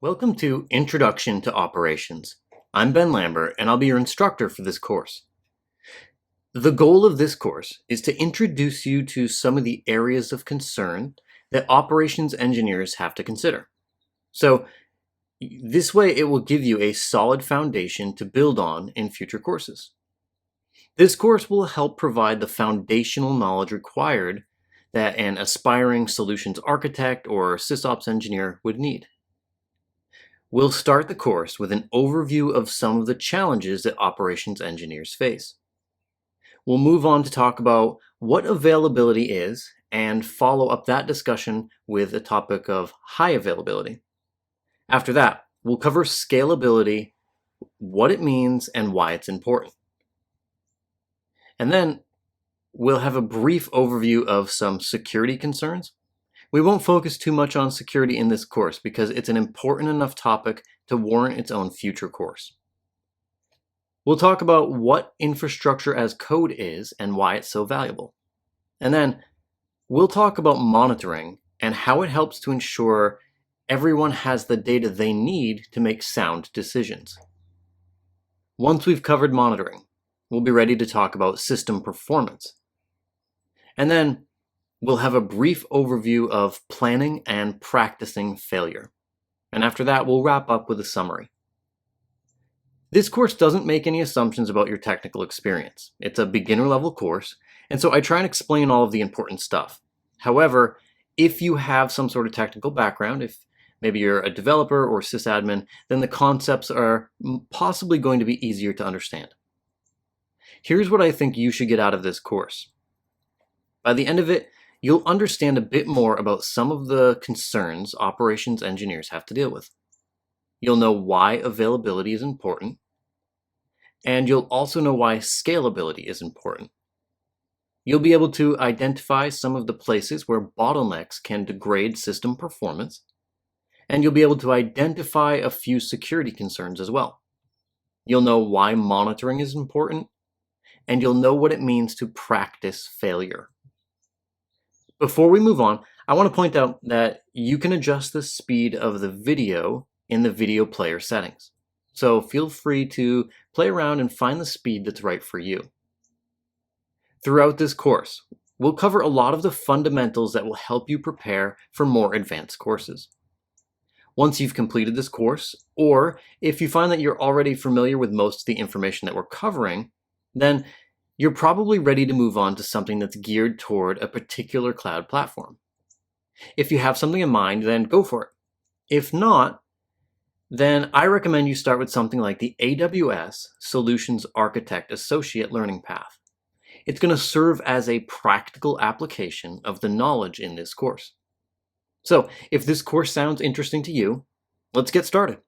Welcome to Introduction to Operations. I'm Ben Lambert, and I'll be your instructor for this course. The goal of this course is to introduce you to some of the areas of concern that operations engineers have to consider. So, this way it will give you a solid foundation to build on in future courses. This course will help provide the foundational knowledge required that an aspiring solutions architect or sysops engineer would need. We'll start the course with an overview of some of the challenges that operations engineers face. We'll move on to talk about what availability is and follow up that discussion with a topic of high availability. After that, we'll cover scalability, what it means, and why it's important. And then we'll have a brief overview of some security concerns. We won't focus too much on security in this course because it's an important enough topic to warrant its own future course. We'll talk about what infrastructure as code is and why it's so valuable. And then we'll talk about monitoring and how it helps to ensure everyone has the data they need to make sound decisions. Once we've covered monitoring, we'll be ready to talk about system performance. And then we'll have a brief overview of planning and practicing failure. And after that, we'll wrap up with a summary. This course doesn't make any assumptions about your technical experience. It's a beginner level course, and so I try and explain all of the important stuff. However, if you have some sort of technical background, if maybe you're a developer or sysadmin, then the concepts are possibly going to be easier to understand. Here's what I think you should get out of this course. By the end of it, you'll understand a bit more about some of the concerns operations engineers have to deal with. You'll know why availability is important, and you'll also know why scalability is important. You'll be able to identify some of the places where bottlenecks can degrade system performance, and you'll be able to identify a few security concerns as well. You'll know why monitoring is important, and you'll know what it means to practice failure. Before we move on, I want to point out that you can adjust the speed of the video in the video player settings. So feel free to play around and find the speed that's right for you. Throughout this course, we'll cover a lot of the fundamentals that will help you prepare for more advanced courses. Once you've completed this course, or if you find that you're already familiar with most of the information that we're covering, then you're probably ready to move on to something that's geared toward a particular cloud platform. If you have something in mind, then go for it. If not, then I recommend you start with something like the AWS Solutions Architect Associate Learning Path. It's going to serve as a practical application of the knowledge in this course. So, if this course sounds interesting to you, let's get started.